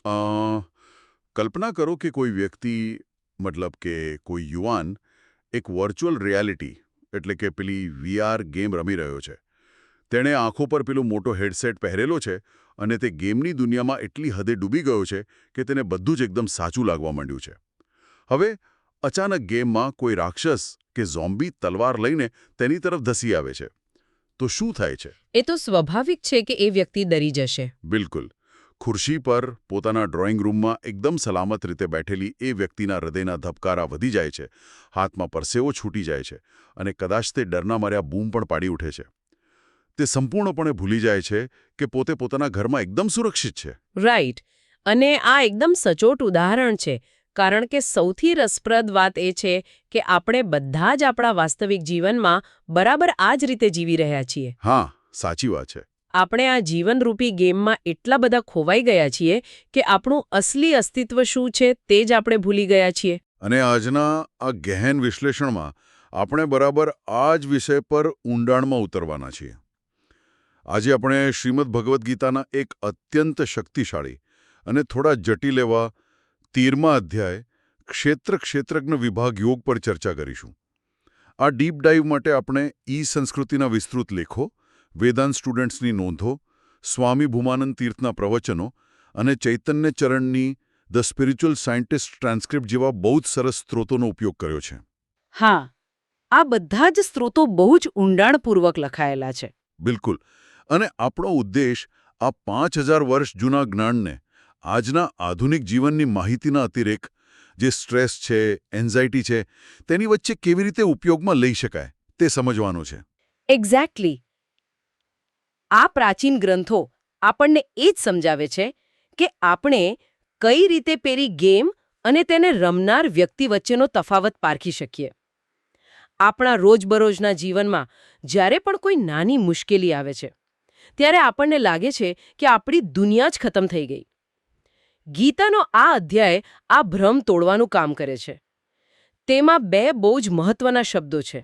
અ, કલ્પના કરો કે કોઈ વ્યક્તિ મતલબ કે કોઈ યુવાન એક વર્ચ્યુઅલ રિયાલિટી એટલે કે પેલી વીઆર ગેમ રમી રહ્યો છે. તેણે આંખો પર પેલો મોટો હેડસેટ પહેરેલો છે અને તે ગેમની દુનિયામાં એટલી હદે ડૂબી ગયો છે કે તેને બધું જ એકદમ સાચું લાગવા માંડ્યું છે. હવે અચાનક ગેમમાં કોઈ રાક્ષસ કે ઝોમ્બી તલવાર લઈને તેની તરફ ધસી આવે છે. તો શું થાય છે? એ તો સ્વાભાવિક છે કે એ વ્યક્તિ ડરી જશે. બિલકુલ. ખુરશી પર પોતાના ડ્રોઈંગ રૂમમાં એકદમ સલામત રીતે બેઠેલી એ વ્યક્તિના હૃદયના ધબકારા વધી જાય છે, હાથમાં પરસેવો છૂટી જાય છે અને કદાચ તે ડરના માર્યા બૂમ પણ પાડી ઉઠે છે. તે સંપૂર્ણપણે ભૂલી જાય છે કે પોતે પોતાના ઘરમાં એકદમ સુરક્ષિત છે. રાઈટ. અને આ એકદમ સચોટ ઉદાહરણ છે, કારણ કે સૌથી રસપ્રદ વાત એ છે કે આપણે બધા જ આપણા વાસ્તવિક જીવનમાં બરાબર આ જ રીતે જીવી રહ્યા છીએ. હા, સાચી વાત છે. આપણે આ જીવનરૂપી ગેમમાં એટલા બધા ખોવાઈ ગયા છીએ કે આપણું અસલી અસ્તિત્વ શું છે તે જ આપણે ભૂલી ગયા છીએ. અને આજના આ ગહેન વિશ્લેષણમાં આપણે બરાબર આ જ વિષય પર ઊંડાણમાં ઉતરવાના છીએ. આજે આપણે શ્રીમદ ભગવદ્ ગીતાના એક અત્યંત શક્તિશાળી અને થોડા જટિલ એવા 13મા અધ્યાય ક્ષેત્રજ્ઞ વિભાગ યોગ પર ચર્ચા કરીશું. આ ડીપ ડાઇવ માટે આપણે સંસ્કૃતિના વિસ્તૃત લેખો, વેદાંત સ્ટુડન્ટ્સની નોંધો, સ્વામી ભૂમાનંદ તીર્થના પ્રવચનો અને ચૈતન્ય ચરણની ધ સ્પિરિચ્યુઅલ સાયન્ટિસ્ટ ટ્રાન્સક્રિપ્ટ જેવા બહુ જ સરસ સ્ત્રોતોનો ઉપયોગ કર્યો છે. હા, આ બધા જ સ્ત્રોતો બહુ જ ઊંડાણપૂર્વક લખાયેલા છે. બિલકુલ. અને આપણો ઉદ્દેશ આ 5000 વર્ષ જૂના જ્ઞાનને આજના આધુનિક જીવનની માહિતીના અતિરેક, જે સ્ટ્રેસ છે, એન્ઝાયટી છે, તેની વચ્ચે કેવી રીતે ઉપયોગમાં લઈ શકાય તે સમજવાનું છે. એક્ઝેક્ટલી. આ પ્રાચીન ગ્રંથો આપણને એ જ સમજાવે છે કે આપણે કઈ રીતે પેલી ગેમ અને તેને રમનાર વ્યક્તિ વચ્ચેનો તફાવત પારખી શકીએ. આપણા રોજબરોજના જીવનમાં જ્યારે પણ કોઈ નાની મુશ્કેલી આવે છે, ત્યારે આપણને લાગે છે કે આપણી દુનિયા જ ખતમ થઈ ગઈ. ગીતાનો આ અધ્યાય આ ભ્રમ તોડવાનું કામ કરે છે. તેમાં બે બહુ જ મહત્વના શબ્દો છે: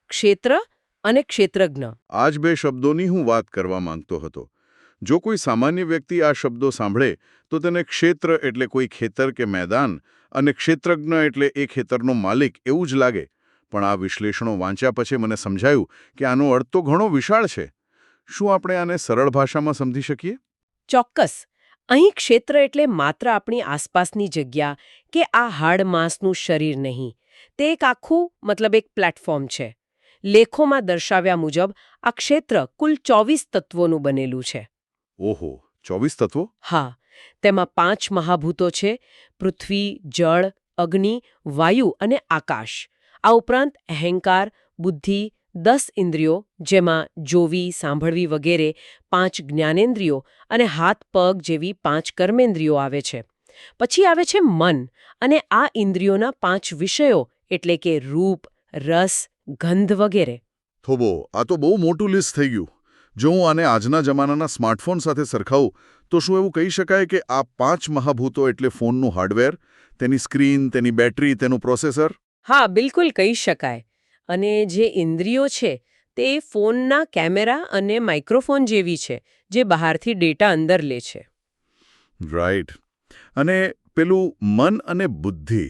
ક્ષેત્ર અને ક્ષેત્રજ્ઞ. આ જ બે શબ્દોની હું વાત કરવા માંગતો હતો. જો કોઈ સામાન્ય વ્યક્તિ આ શબ્દો સાંભળે તો તેને ક્ષેત્ર એટલે કોઈ ખેતર કે મેદાન અને ક્ષેત્રજ્ઞ એટલે એ ખેતરનો માલિક એવું જ લાગે. પણ આ વિશ્લેષણો વાંચ્યા પછી મને સમજાયું કે આનો અર્થ તો ઘણો વિશાળ છે. શું આપણે આને સરળ ભાષામાં સમજી શકીએ? ચોક્કસ. અહીં ક્ષેત્ર એટલે માત્ર આપણી આસપાસની જગ્યા કે આ હાડમાંસનું શરીર નહીં. તે એક આખું એક પ્લેટફોર્મ છે. લેખોમાં દર્શાવ્યા મુજબ આ ક્ષેત્ર કુલ 24 તત્વોનું બનેલું છે. ઓહો, 24 તત્વો? હા, તેમાં 5 મહાભૂતો છે: પૃથ્વી, જળ, અગ્નિ, વાયુ અને આકાશ. આ ઉપરાંત અહંકાર, બુદ્ધિ, 10 ઇન્દ્રિયો જેમાં જોવી, સાંભળવી વગેરે, 5 જ્ઞાનેન્દ્રિયો અને હાથ પગ જેવી 5 કર્મેન્દ્રિયો આવે છે. પછી આવે છે મન અને આ ઇન્દ્રિયોના 5 વિષયો એટલે કે રૂપ, રસ, ગંધ વગેરે. થોબો, આ તો બહુ મોટું લિસ્ટ થઈ ગયું. જો હું આને આજના જમાનાના સ્માર્ટફોન સાથે સરખાવું તો શું એવું કહી શકાય કે આ 5 મહાભૂતો એટલે ફોનનું હાર્ડવેર, તેની સ્ક્રીન, તેની બેટરી, તેનું પ્રોસેસર? હા, બિલકુલ કહી શકાય. અને જે ઇન્દ્રિયો છે તે ફોનના કેમેરા અને માઇક્રોફોન જેવી છે, જે બહારથી ડેટા અંદર લે છે. રાઈટ. અને પેલું મન અને બુદ્ધિ,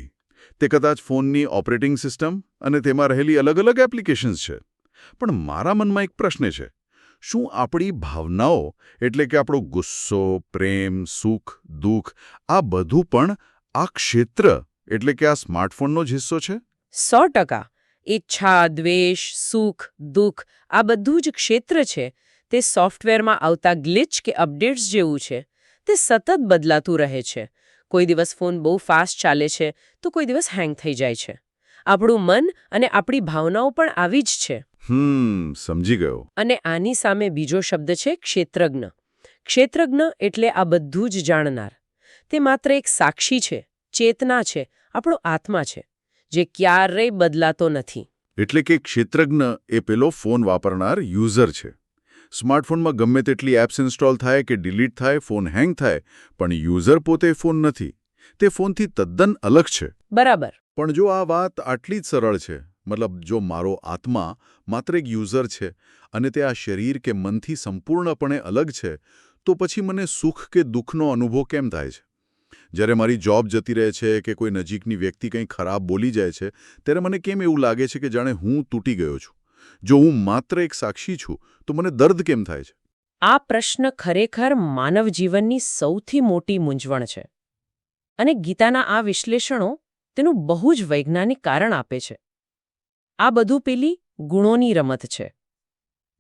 તે કદાચ ફોનની ઓપરેટિંગ સિસ્ટમ અને તેમાં રહેલી અલગ અલગ એપ્લિકેશન્સ છે. પણ મારા મનમાં એક પ્રશ્ન છે: શું આપણી ભાવનાઓ એટલે કે આપણો ગુસ્સો, પ્રેમ, સુખ, દુઃખ, આ બધું પણ આ ક્ષેત્ર એટલે કે આ સ્માર્ટફોનનો જ હિસ્સો છે? 100%. ઈચ્છા, દ્વેષ, સુખ, દુઃખ આ બધું જ ક્ષેત્ર છે. તે સોફ્ટવેરમાં આવતા ગ્લિચ કે અપડેટ્સ જેવું છે. તે સતત બદલાતું રહે છે. કોઈ દિવસ ફોન બહુ ફાસ્ટ ચાલે છે તો કોઈ દિવસ હેંગ થઈ જાય છે. આપણું મન અને આપણી ભાવનાઓ પણ આવી જ છે. સમજી ગયો. અને આની સામે બીજો શબ્દ છે ક્ષેત્રજ્ઞ. ક્ષેત્રજ્ઞ એટલે આ બધું જ જાણનાર. તે માત્ર એક સાક્ષી છે, ચેતના છે, આપણો આત્મા છે, જે ક્યારેય બદલાતો નથી. એટલે કે ક્ષેત્રજ્ઞ એ પેલો ફોન વાપરનાર યુઝર છે. સ્માર્ટફોનમાં ગમે તેટલી એપ્સ ઇન્સ્ટોલ થાય કે ડિલીટ થાય, ફોન હેંગ થાય, પણ યુઝર પોતે ફોન નથી. તે ફોનથી તદ્દન અલગ છે. બરાબર. પણ જો આ વાત આટલી જ સરળ છે, મતલબ જો મારો આત્મા માત્ર એક યુઝર છે અને તે આ શરીર કે મનથી સંપૂર્ણપણે અલગ છે, તો પછી મને સુખ કે દુઃખનો અનુભવ કેમ થાય છે? જ્યારે મારી જોબ જતી રહે છે કે કોઈ નજીકની વ્યક્તિ કંઈ ખરાબ બોલી જાય છે ત્યારે મને કેમ એવું લાગે છે કે જાણે હું તૂટી ગયો છું. જો હું માત્ર એક સાક્ષી છું તો મને દર્દ કેમ થાય છે? આ પ્રશ્ન ખરેખર માનવ જીવનની સૌથી મોટી મૂંઝવણ છે. અને ગીતાના આ વિશ્લેષણો તેનું બહુ જ વૈજ્ઞાનિક કારણ આપે છે. આ બધું પેલી ગુણોની રમત છે.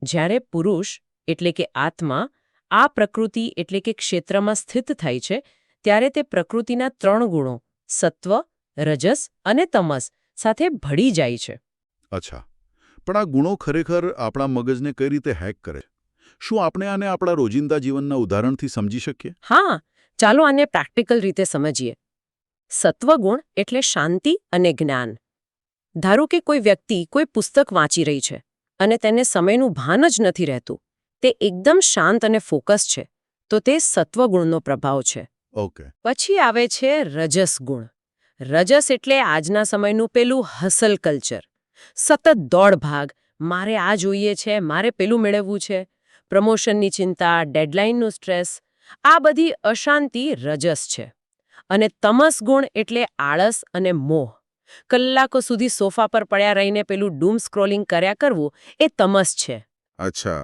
જ્યારે પુરુષ એટલે કે આત્મા આ પ્રકૃતિ એટલે કે ક્ષેત્રમાં સ્થિત થાય છે ત્યારે તે પ્રકૃતિના 3 ગુણો સત્વ, રજસ અને તમસ સાથે ભળી જાય છે. અચ્છા, પણ આ ગુણો ખરેખર આપણા મગજને કઈ રીતે હેક કરે? શું આપણે આને આપણા રોજિંદા જીવનના ઉદાહરણથી સમજી શકીએ? હા, ચાલો આને પ્રેક્ટિકલ રીતે સમજીએ. સત્વગુણ એટલે શાંતિ અને જ્ઞાન. ધારો કે કોઈ વ્યક્તિ કોઈ પુસ્તક વાંચી રહી છે અને તેને સમયનું ભાન જ નથી રહેતું, તે એકદમ શાંત અને ફોકસ છે, તો તે સત્વગુણનો પ્રભાવ છે. ઓકે. પછી આવે છે રજસ ગુણ. રજસ એટલે આજના સમયનું પેલું હસલ કલ્ચર. સતત દોડભાગ, મારે આ જોઈએ છે, મારે પેલું મેળવવું છે, પ્રમોશનની ચિંતા, ડેડલાઇનનું સ્ટ્રેસ, આ બધી અશાંતિ રજસ છે. અને તમસ ગુણ એટલે આળસ અને મોહ. કલાકો સુધી સોફા પર પડ્યા રહીને પેલું ડૂમ સ્ક્રોલિંગ કર્યા કરવું એ તમસ છે. અચ્છા,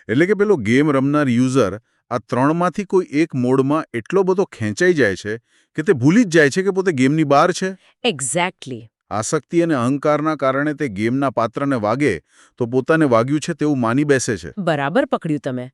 એટલે કે પેલો ગેમ રમનાર યુઝર આ ત્રણમાંથી કોઈ એક મોડમાં એટલો બધો ખેંચાઈ જાય છે કે તે ભૂલી જ જાય છે કે પોતે ગેમની બહાર છે. એક્ઝેક્ટલી. આસક્તિ અને અહંકારના કારણે તે ગેમના પાત્રને વાગે તો પોતાને વાગ્યું છે તેવું માની બેસે છે. બરાબર પકડ્યું તમે.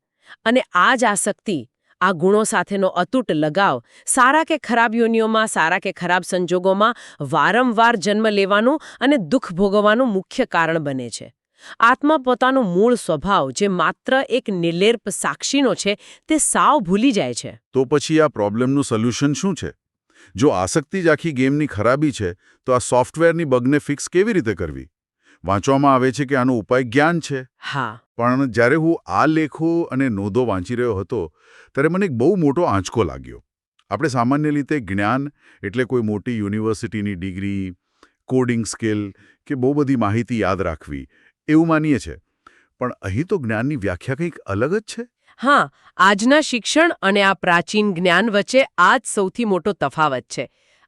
અને આ જ આસક્તિ, આ ગુણો સાથેનો અતૂટ લગાવ સારા કે ખરાબ યોનિઓમાં, સારા કે ખરાબ સંજોગોમાં વારંવાર જન્મ લેવાનું અને દુઃખ ભોગવવાનું મુખ્ય કારણ બને છે. આત્મા પોતાનો મૂળ સ્વભાવ, જે માત્ર એક નિર્લેપ સાક્ષીનો છે, તે સાવ ભૂલી જાય છે. તો પછી આ પ્રોબ્લેમનું સોલ્યુશન શું છે? જો આસક્તિ જ આખી ગેમની ખરાબી છે તો આ સોફ્ટવેરની બગને ફિક્સ કેવી રીતે કરવી? વાંચવામાં આવે છે કે આનો ઉપાય જ્ઞાન છે. હા. પણ જ્યારે હું આ લેખો અને નોંધો વાંચી રહ્યો હતો ત્યારે મને એક બહુ મોટો આંચકો લાગ્યો. આપણે સામાન્ય રીતે જ્ઞાન એટલે કોઈ મોટી યુનિવર્સિટીની ડિગ્રી, કોડિંગ સ્કિલ કે બહુ બધી માહિતી યાદ રાખવી એવું માનીએ છીએ. પણ અહીં તો જ્ઞાનની વ્યાખ્યા કંઈક અલગ જ છે. હા, આજના શિક્ષણ અને આ પ્રાચીન જ્ઞાન વચ્ચે આ જ સૌથી મોટો તફાવત છે.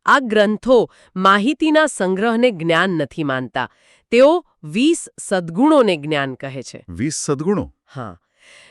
આ ગ્રંથો માહિતીના સંગ્રહને જ્ઞાન નથી માનતા. તેઓ 20 સદ્ગુણોને જ્ઞાન કહે છે. 20 સદ્ગુણો? હા.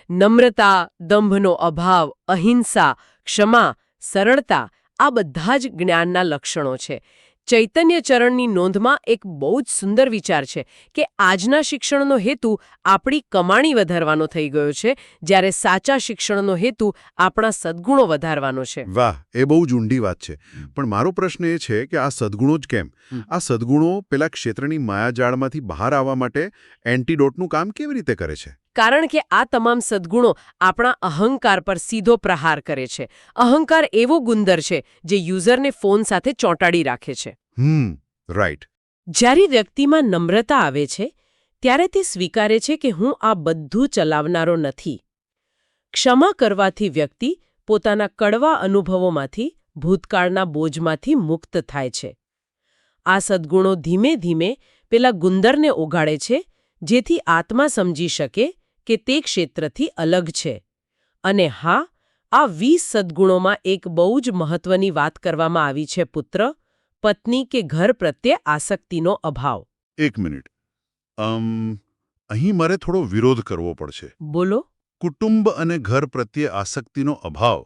નમ્રતા, દંભનો અભાવ, અહિંસા, ક્ષમા, સરળતા, આ બધા જ જ્ઞાનના લક્ષણો છે. ચૈતન્ય ચરણની નોંધમાં એક બહુ જ સુંદર વિચાર છે કે આજના શિક્ષણનો હેતુ આપણી કમાણી વધારવાનો થઈ ગયો છે, જ્યારે સાચા શિક્ષણનો હેતુ આપણા સદ્ગુણો વધારવાનો છે. વાહ, એ બહુ જ ઊંડી વાત છે. પણ મારો પ્રશ્ન એ છે કે આ સદ્ગુણો જ કેમ? આ સદ્ગુણો પેલા ક્ષેત્રની માયાજાળમાંથી બહાર આવવા માટે એન્ટીડોટનું કામ કેવી રીતે કરે છે? કારણ કે આ તમામ સદ્ગુણો આપણા અહંકાર પર સીધો પ્રહાર કરે છે. અહંકાર એવો ગુંદર છે જે યુઝરને ફોન સાથે ચોંટાડી રાખે છે. રાઈટ. જ્યારે વ્યક્તિમાં નમ્રતા આવે છે ત્યારે તે સ્વીકારે છે કે હું આ બધું ચલાવનારો નથી. ક્ષમા કરવાથી વ્યક્તિ પોતાના કડવા અનુભવોમાંથી, ભૂતકાળના બોજમાંથી મુક્ત થાય છે. આ સદ્ગુણો ધીમે ધીમે પેલા ગુંદરને ઓગાળે છે, જેથી આત્મા સમજી શકે કે તે ક્ષેત્રથી અલગ છે. અને હા, આ 20 સદ્ગુણોમાં એક બહુ જ મહત્વની વાત કરવામાં આવી છે: પુત્ર, પત્ની કે ઘર પ્રત્યે આસક્તિનો અભાવ. એક મિનિટ. અહીં મારે થોડો વિરોધ કરવો પડશે. બોલો. કુટુંબ અને ઘર પ્રત્યે આસક્તિનો અભાવ,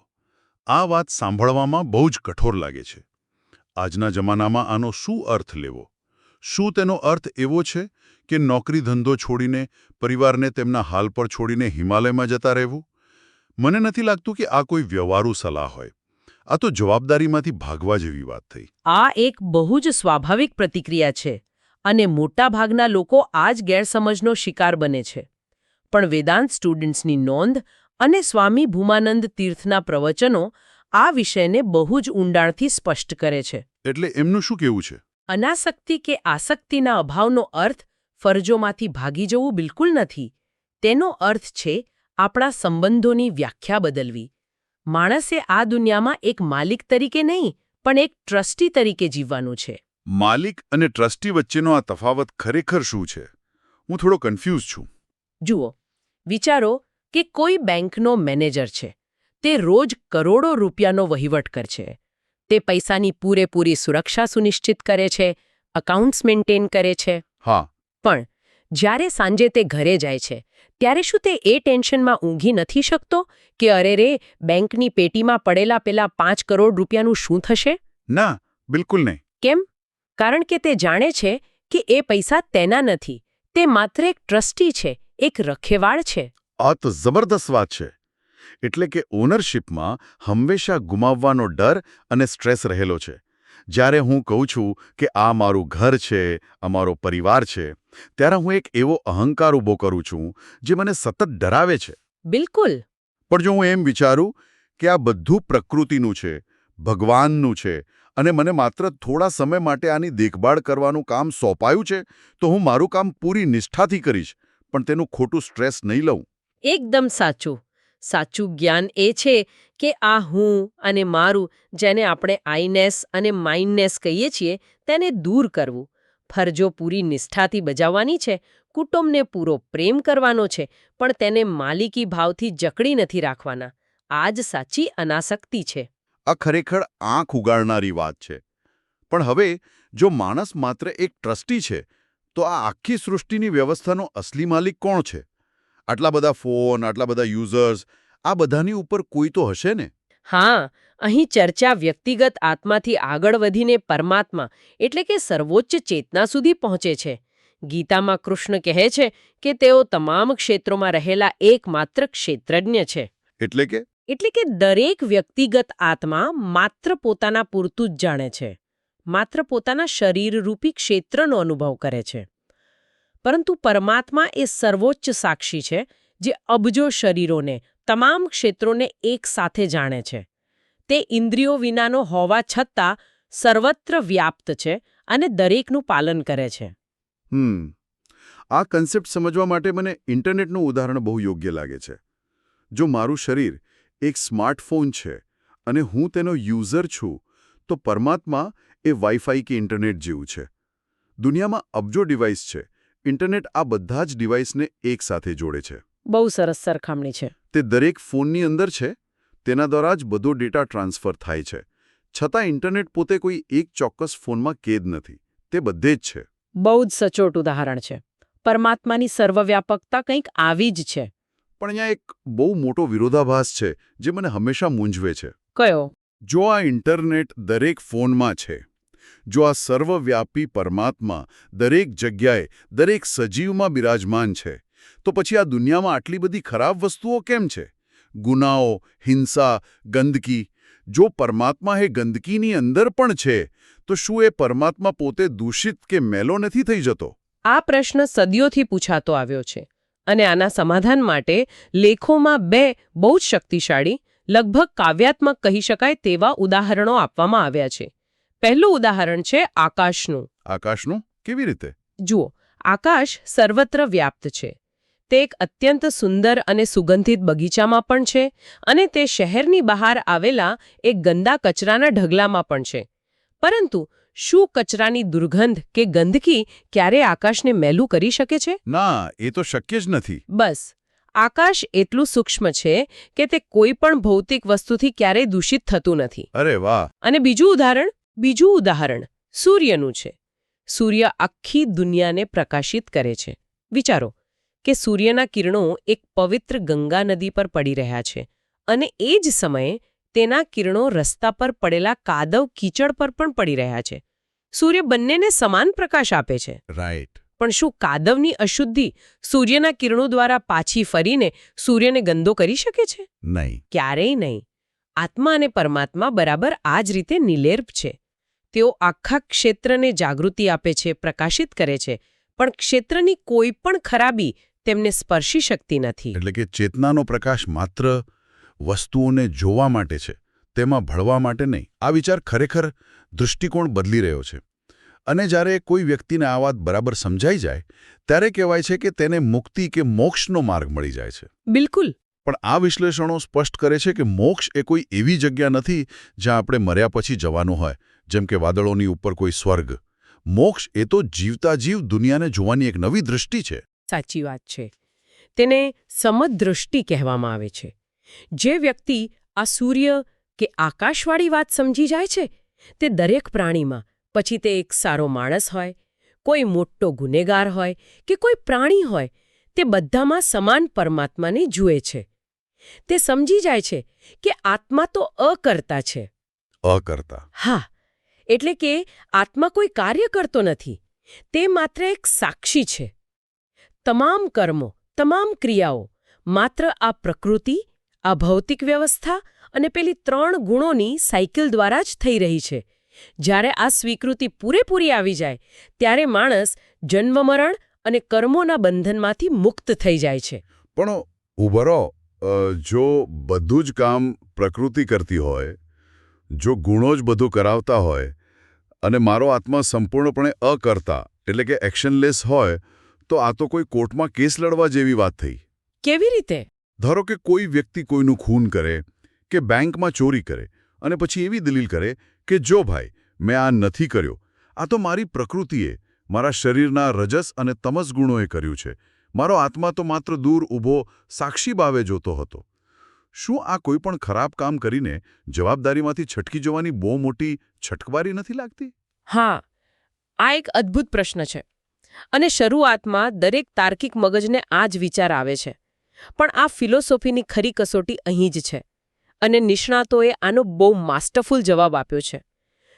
આ વાત સાંભળવામાં બહુ જ કઠોર લાગે છે. આજના જમાનામાં આનો શું અર્થ લેવો? શું તેનો અર્થ એવો છે કે નોકરી ધંધો છોડીને, પરિવારને તેમના હાલ પર છોડીને હિમાલયમાં જતા રહેવું? મને નથી લાગતું કે આ કોઈ વ્યવહારુ સલાહ હોય. આ તો જવાબદારીમાંથી ભાગવા જેવી વાત થઈ. આ એક બહુ જ સ્વાભાવિક પ્રતિક્રિયા છે અને મોટાભાગના લોકો આ જ ગેરસમજનો શિકાર બને છે. પણ વેદાંત સ્ટુડન્ટ્સની નોંધ અને સ્વામી ભૂમાનંદ તીર્થના પ્રવચનો આ વિષયને બહુ જ ઊંડાણથી સ્પષ્ટ કરે છે. એટલે એમનું શું કહેવું છે? અનાસક્તિ કે આસક્તિના અભાવનો અર્થ ફરજોમાંથી ભાગી જવું બિલકુલ નથી. તેનો અર્થ છે આપણા સંબંધોની વ્યાખ્યા બદલવી. માણસે આ દુનિયામાં એક માલિક તરીકે નહીં, પણ એક ટ્રસ્ટી તરીકે જીવવાનું છે. માલિક અને ટ્રસ્ટી વચ્ચેનો આ તફાવત ખરેખર શું છે? હું થોડો કન્ફ્યુઝ છું. જુઓ, વિચારો કે કોઈ બેંકનો મેનેજર છે. તે રોજ કરોડો રૂપિયાનો વહીવટ કરે છે. તે પૈસાની પૂરેપૂરી સુરક્ષા સુનિશ્ચિત કરે છે, એકાઉન્ટ્સ મેન્ટેન કરે છે. હા. પણ જ્યારે સાંજે તે ઘરે જાય છે ત્યારે શું તે એ ટેન્શનમાં ઊંઘી નથી શકતો કે અરે રે, બેંકની પેટીમાં પડેલા પેલા 5 કરોડ રૂપિયાનું શું થશે? ના, બિલકુલ નહીં. કેમ? કારણ કે તે જાણે છે કે એ પૈસા તેના નથી. તે માત્ર એક ટ્રસ્ટી છે, એક રખેવાળ છે. આ તો જબરદસ્ત વાત છે. એટલે કે ઓનરશિપમાં હંમેશા ગુમાવવાનો ડર અને સ્ટ્રેસ રહેલો છે. જ્યારે હું કહું છું કે આ મારું ઘર છે, અમારો પરિવાર છે, ત્યારે હું એક એવો અહંકાર ઊભો કરું છું જે મને સતત ડરાવે છે. બિલકુલ. પણ જો હું એમ વિચારું કે આ બધું પ્રકૃતિનું છે, ભગવાનનું છે, અને મને માત્ર થોડા સમય માટે આની દેખભાળ કરવાનું કામ સોંપાયું છે, તો હું મારું કામ પૂરી નિષ્ઠાથી કરીશ, પણ તેનું ખોટું સ્ટ્રેસ નહીં લઉં. એકદમ સાચું. સાચું જ્ઞાન એ છે કે આ હું અને મારું, જેને આપણે આઈનેસ અને માઇન્ડનેસ કહીએ છીએ, તેને દૂર કરવું. ફરજો પૂરી નિષ્ઠાથી બજાવવાની છે, કુટુંબને પૂરો પ્રેમ કરવાનો છે, પણ તેને માલિકી ભાવથી જકડી નથી રાખવાના. આ જ સાચી અનાસક્તિ છે. આ ખરેખર આંખ ઉગાડનારી વાત છે. પણ હવે જો માણસ માત્ર એક ટ્રસ્ટી છે, તો આ આખી સૃષ્ટિની વ્યવસ્થાનો અસલી માલિક કોણ છે? આટલા બધા ફોન, આટલા બધા યુઝર્સ, આ બધાની ઉપર કોઈ તો હશે ને? હા, અહીં ચર્ચા વ્યક્તિગત આત્માથી આગળ વધીને પરમાત્મા એટલે કે સર્વોચ્ચ ચેતના સુધી પહોંચે છે. ગીતામાં કૃષ્ણ કહે છે કે તેઓ તમામ ક્ષેત્રોમાં રહેલા એકમાત્ર ક્ષેત્રજ્ઞ છે. એટલે કે દરેક વ્યક્તિગત આત્મા માત્ર પોતાના પૂરતું જ જાણે છે, માત્ર પોતાના શરીરરૂપી ક્ષેત્રનો અનુભવ કરે છે. પરંતુ પરમાત્મા એ સર્વોચ્ચ સાક્ષી છે, જે અબજો શરીરોને, તમામ ક્ષેત્રોને એક સાથે જાણે છે. તે ઇન્દ્રિયો વિનાનો હોવા છતાં સર્વત્ર વ્યાપ્ત છે અને દરેકનું પાલન કરે છે. આ કન્સેપ્ટ સમજવા માટે મને ઇન્ટરનેટનું ઉદાહરણ બહુ યોગ્ય લાગે છે. જો મારું શરીર એક સ્માર્ટફોન છે અને હું તેનો યુઝર છું, તો પરમાત્મા એ વાઈફાઈ કે ઇન્ટરનેટ જેવું છે. દુનિયામાં અબજો ડિવાઇસ છે. ઇન્ટરનેટ આ બધા જ ડિવાઇસને એક સાથે જોડે છે. બહુ સરસ સરખામણી છે. તે દરેક ફોનની અંદર છે, તેના દ્વારા જ બધો ડેટા ટ્રાન્સફર થાય છે. છતાં ઇન્ટરનેટ પોતે કોઈ એક ચોક્કસ ફોનમાં કેદ નથી. તે બધે જ છે. બહુ જ સચોટ ઉદાહરણ છે. પરમાત્માની સર્વવ્યાપકતા કંઈક આવી જ છે. પણ અહીંયા એક બહુ મોટો વિરોધાભાસ છે જે મને હંમેશા મૂંઝવે છે. કયો? જો આ ઇન્ટરનેટ દરેક ફોનમાં છે, જો આ સર્વવ્યાપી પરમાત્મા દરેક જગ્યાએ, દરેક સજીવમાં બિરાજમાન છે, તો પછી આ દુનિયામાં આટલી બધી ખરાબ વસ્તુઓ કેમ છે? ગુનાઓ, હિંસા, ગંદકી. જો પરમાત્મા એ ગંદકીની અંદર પણ છે, તો શું એ પરમાત્મા પોતે દૂષિત કે મેલો નથી થઈ જતો? આ પ્રશ્ન સદીઓથી પૂછાતો આવ્યો છે અને આના સમાધાન માટે લેખોમાં 2 બહુ જ શક્તિશાળી, લગભગ કાવ્યાત્મક કહી શકાય તેવા ઉદાહરણો આપવામાં આવ્યા છે. પહેલું ઉદાહરણ છે આકાશનું. આકાશનું? કેવી રીતે? જુઓ, આકાશ સર્વત્ર વ્યાપ્ત છે. તે એક અત્યંત સુંદર અને સુગંધિત બગીચામાં પણ છે અને તે શહેરની બહાર આવેલા એક ગંદા કચરાના ઢગલામાં પણ છે. પરંતુ શું કચરાની દુર્ગંધ કે ગંદકી ક્યારે આકાશને મેલું કરી શકે છે? ના, એ તો શક્ય જ નથી. બસ, આકાશ એટલું સૂક્ષ્મ છે કે તે કોઈ પણ ભૌતિક વસ્તુથી ક્યારેય દૂષિત થતું નથી. અરે વાહ! અને બીજું ઉદાહરણ સૂર્યનું છે. સૂર્ય આખી દુનિયાને પ્રકાશિત કરે છે. વિચારો કે સૂર્યના કિરણો એક પવિત્ર ગંગા નદી પર પડી રહ્યા છે અને એ જ સમયે તેના કિરણો રસ્તા પર પડેલા કાદવ કીચડ પર પણ પડી રહ્યા છે. સૂર્ય બંનેને સમાન પ્રકાશ આપે છે. રાઈટ. પણ શું કાદવની અશુદ્ધિ સૂર્યના કિરણો દ્વારા પાછી ફરીને સૂર્યને ગંદો કરી શકે છે? નહીં. ક્યારેય નહીં. આત્મા અને પરમાત્મા બરાબર આ જ રીતે નિર્લેપ છે. તેઓ આખા ક્ષેત્રને જાગૃતિ આપે છે, પ્રકાશિત કરે છે, પણ ક્ષેત્રની કોઈ પણ ખરાબી તેમને સ્પર્શી શકતી નથી. એટલે કે ચેતનાનો પ્રકાશ માત્ર વસ્તુઓને જોવા માટે છે, તેમાં ભળવા માટે નહીં. આ વિચાર ખરેખર દૃષ્ટિકોણ બદલી રહ્યો છે. અને જ્યારે કોઈ વ્યક્તિને આ વાત બરાબર સમજાઈ જાય, ત્યારે કહેવાય છે કે તેને મુક્તિ કે મોક્ષનો માર્ગ મળી જાય છે. બિલકુલ. પણ આ વિશ્લેષણો સ્પષ્ટ કરે છે કે મોક્ષ એ કોઈ એવી જગ્યા નથી જ્યાં આપણે મર્યા પછી જવાનું હોય, જેમ કે વાદળોની ઉપર કોઈ સ્વર્ગ. મોક્ષ એ તો જીવતા જીવ દુનિયાને જોવાની એક નવી દૃષ્ટિ છે. સાચી વાત છે. તેને સમદ્રષ્ટિ કહેવામાં આવે છે. જે વ્યક્તિ આ સૂર્ય, કે આકાશવાળી વાત સમજી જાય છે તે દરેક પ્રાણીમાં, પછી તે એક સારો માણસ હોય, કોઈ મોટો ગુનેગાર હોય કે કોઈ પ્રાણી હોય, તે બધામાં સમાન પરમાત્માને જુએ છે. તે સમજી જાય છે કે આત્મા તો અકર્તા છે. અકર્તા. હા, એટલે કે આત્મા કોઈ કાર્ય કરતો નથી, તે માત્ર એક સાક્ષી છે. તમામ કર્મો, તમામ ક્રિયાઓ માત્ર આ પ્રકૃતિ, આ ભૌતિક વ્યવસ્થા અને પેલી 3 ગુણોની સાયકલ દ્વારા જ થઈ રહી છે. જ્યારે આ સ્વીકૃતિ પૂરેપૂરી આવી જાય ત્યારે માણસ જન્મ-મરણ અને કર્મોના બંધનમાંથી મુક્ત થઈ જાય છે. પણ ઊભો રહો, જો બધું જ કામ પ્રકૃતિ કરતી હોય, જો ગુણો જ બધું કરાવતા હોય અને મારો આત્મા સંપૂર્ણપણે અકર્તા એટલે કે એક્શનલેસ હોય, તો આ તો કોઈ કોર્ટમાં કેસ લડવા જેવી વાત થઈ. કેવી રીતે? ધારો કે કોઈ વ્યક્તિ કોઈનું ખૂન કરે કે બેંકમાં ચોરી કરે અને પછી એવી દલીલ કરે કે જો ભાઈ, મેં આ નથી કર્યો, આ તો મારી પ્રકૃતિએ, મારા શરીરના રજસ અને તમસ ગુણોએ કર્યું છે. મારો આત્મા તો માત્ર દૂર ઊભો સાક્ષી ભાવે જોતો હતો. શું આ કોઈ પણ ખરાબ કામ કરીને જવાબદારીમાંથી છટકી જવાની બહુ મોટી છટકબારી નથી લાગતી? હા, આ એક અદ્ભુત પ્રશ્ન છે. અને શરૂઆતમાં દરેક તાર્કિક મગજને આ જ વિચાર આવે છે. પણ આ ફિલોસોફીની ખરી કસોટી અહીં જ છે. અને નિષ્ણાતોએ આનો બહુ માસ્ટરફુલ જવાબ આપ્યો છે.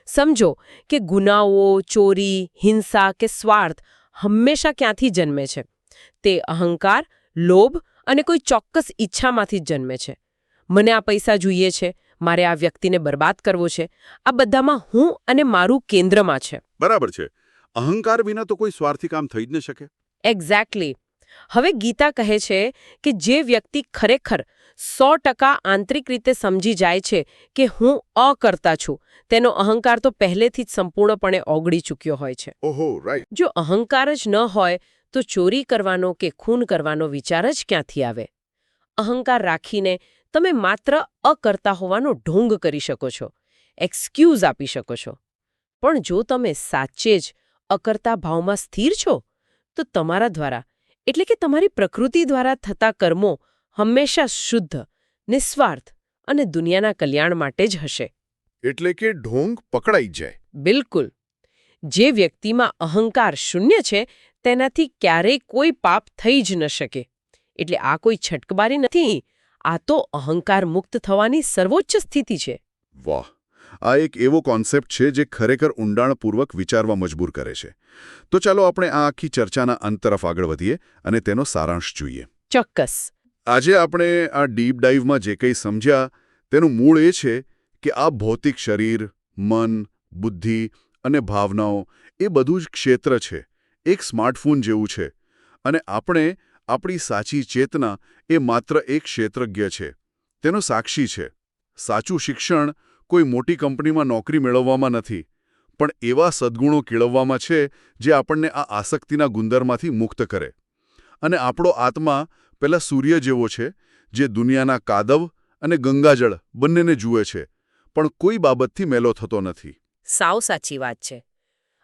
સમજો કે ગુનાઓ, ચોરી, હિંસા કે સ્વાર્થ હંમેશા ક્યાંથી જન્મે છે? તે અહંકાર, લોભ અને કોઈ ચોક્કસ ઈચ્છામાંથી જ જન્મે છે. મને આ પૈસા જોઈએ છે, મારે આ વ્યક્તિને બરબાદ કરવો છે, આ બધામાં હું અને મારું કેન્દ્રમાં છે. બરાબર છે. અહંકાર વિના તો કોઈ સ્વાર્થી કામ થઈ જ ન શકે. એક્ઝેક્ટલી. હવે ગીતા કહે છે કે જે વ્યક્તિ ખરેખર 100% આંતરિક રીતે સમજી જાય છે કે હું અકર્તા છું, તેનો અહંકાર તો પહેલેથી જ સંપૂર્ણપણે ઓગળી ચૂક્યો હોય છે. ઓહો, રાઈટ. જો અહંકાર જ ન હોય તો ચોરી કરવાનો કે ખૂન કરવાનો વિચાર જ ક્યાંથી આવે? અહંકાર રાખીને તમે માત્ર અકર્તા હોવાનો ઢોંગ કરી શકો છો, એક્સક્યુઝ આપી શકો છો. પણ જો તમે સાચે જ અકર્તા ભાવમાં સ્થિર છો, તો તમારા દ્વારા, એટલે કે તમારી પ્રકૃતિ દ્વારા થતા કર્મો હંમેશા શુદ્ધ, નિસ્વાર્થ અને દુનિયાના કલ્યાણ માટે જ હશે. એટલે કે ઢોંગ પકડાઈ જાય. બિલકુલ. જે વ્યક્તિમાં અહંકાર શૂન્ય છે તેનાથી ક્યારેય કોઈ પાપ થઈ જ ન શકે. એટલે આ કોઈ છટકબારી નથી, આ તો અહંકાર મુક્ત થવાની સર્વોચ્ચ સ્થિતિ છે. વાહ, આ એક એવો કોન્સેપ્ટ છે જે ખરેખર ઊંડાણપૂર્વક વિચારવા મજબૂર કરે છે. તો ચાલો આપણે આ આખી ચર્ચાના અંત તરફ આગળ વધીએ અને તેનો સારાંશ જોઈએ. ચોક્કસ. આજે આપણે આ ડીપ ડાઇવમાં જે કંઈ સમજ્યા તેનું મૂળ એ છે કે આ ભૌતિક શરીર, મન, બુદ્ધિ અને ભાવનાઓ એ બધું જ ક્ષેત્ર છે, એક સ્માર્ટફોન જેવું છે. અને આપણે, આપણી સાચી ચેતના એ માત્ર એક ક્ષેત્રજ્ઞ છે, તેનો સાક્ષી છે. સાચું શિક્ષણ કોઈ મોટી કંપનીમાં નોકરી મેળવવામાં નથી, પણ એવા સદ્ગુણો કેળવવામાં છે જે આપણને આ આસક્તિના ગુંદરમાંથી મુક્ત કરે. અને આપણો આત્મા પેલા સૂર્ય જેવો છે, જે દુનિયાના કાદવ અને ગંગાજળ બંનેને જુએ છે, પણ કોઈ બાબતથી મેલો થતો નથી. સાવ સાચી વાત છે.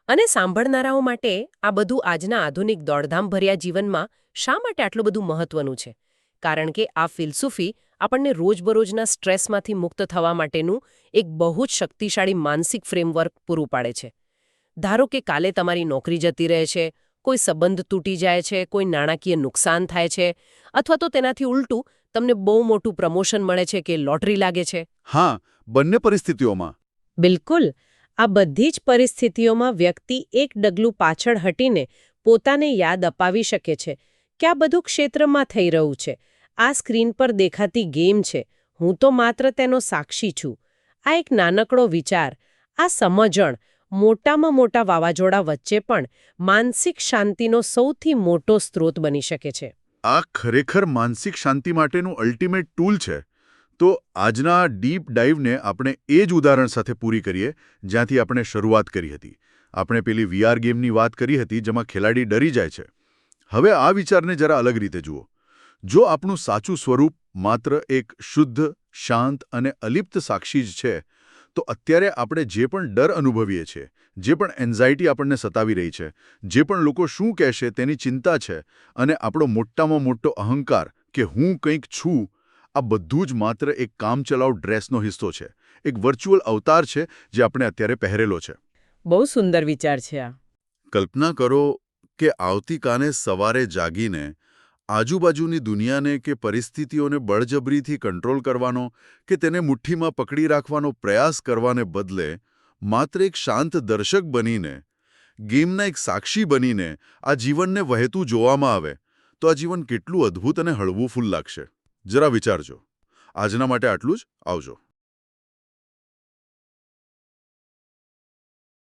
અને સાંભળનારાઓ માટે આ બધું આજના આધુનિક દોડધામભર્યા જીવનમાં શા માટે આટલું બધું મહત્વનું છે? કારણ કે આ ફિલસૂફી આપણને રોજબરોજના સ્ટ્રેસમાંથી મુક્ત થવા માટેનું એક બહુ જ શક્તિશાળી માનસિક ફ્રેમવર્ક પૂરું પાડે છે. ધારો કે કાલે તમારી નોકરી જતી રહે છે, કોઈ સંબંધ તૂટી જાય છે, કોઈ નાણાકીય નુકસાન થાય છે, અથવા તો તેનાથી ઉલટું તમને બહુ મોટું પ્રમોશન મળે છે કે લોટરી લાગે છે. હા, બંને પરિસ્થિતિઓમાં. બિલકુલ. આ બધી જ પરિસ્થિતિઓમાં વ્યક્તિ એક ડગલું પાછળ હટીને પોતાને યાદ અપાવી શકે છે કે આ બધું ક્ષેત્રમાં થઈ રહ્યું છે. આ સ્ક્રીન પર દેખાતી ગેમ છે, હું તો માત્ર તેનો સાક્ષી છું. આ એક નાનકડો વિચાર, આ સમજણ મોટામાં મોટા વાવાઝોડા વચ્ચે પણ માનસિક શાંતિનો સૌથી મોટો સ્ત્રોત બની શકે છે. આ ખરેખર માનસિક શાંતિ માટેનું અલ્ટિમેટ ટૂલ છે. તો આજના ડીપ ડાઇવને આપણે એ જ ઉદાહરણ સાથે પૂરી કરીએ જ્યાંથી આપણે શરૂઆત કરી હતી. આપણે પેલી VR ગેમની વાત કરી હતી જેમાં ખેલાડી ડરી જાય છે. હવે આ વિચારને જરા અલગ રીતે જુઓ. જો આપણું સાચું સ્વરૂપ માત્ર એક શુદ્ધ, શાંત અને અલિપ્ત સાક્ષી જ છે, તો અત્યારે આપણે જે પણ ડર અનુભવીએ છીએ, જે પણ એન્ઝાયટી આપણને સતાવી રહી છે, જે પણ લોકો શું કહેશે તેની ચિંતા છે, અને આપણો મોટામાં મોટો અહંકાર કે હું કંઈક છું, આ બધું જ માત્ર એક કામચલાઉ ડ્રેસનો હિસ્સો છે, એક વર્ચ્યુઅલ અવતાર છે જે આપણે અત્યારે પહેરેલો છે. બહુ સુંદર વિચાર છે આ. કલ્પના કરો કે આવતીકાલે સવારે જાગીને આજુબાજુની દુનિયાને કે પરિસ્થિતિઓને બળજબરીથી કંટ્રોલ કરવાનો કે તેને મુઠ્ઠીમાં પકડી રાખવાનો પ્રયાસ કરવાને બદલે માત્ર એક શાંત દર્શક બનીને, ગેમના એક સાક્ષી બનીને આ જીવનને વહેતું જોવામાં આવે તો આ જીવન કેટલું અદ્ભુત અને હળવું ફૂલ લાગશે. જરા વિચારજો. આજના માટે આટલું જ. આવજો.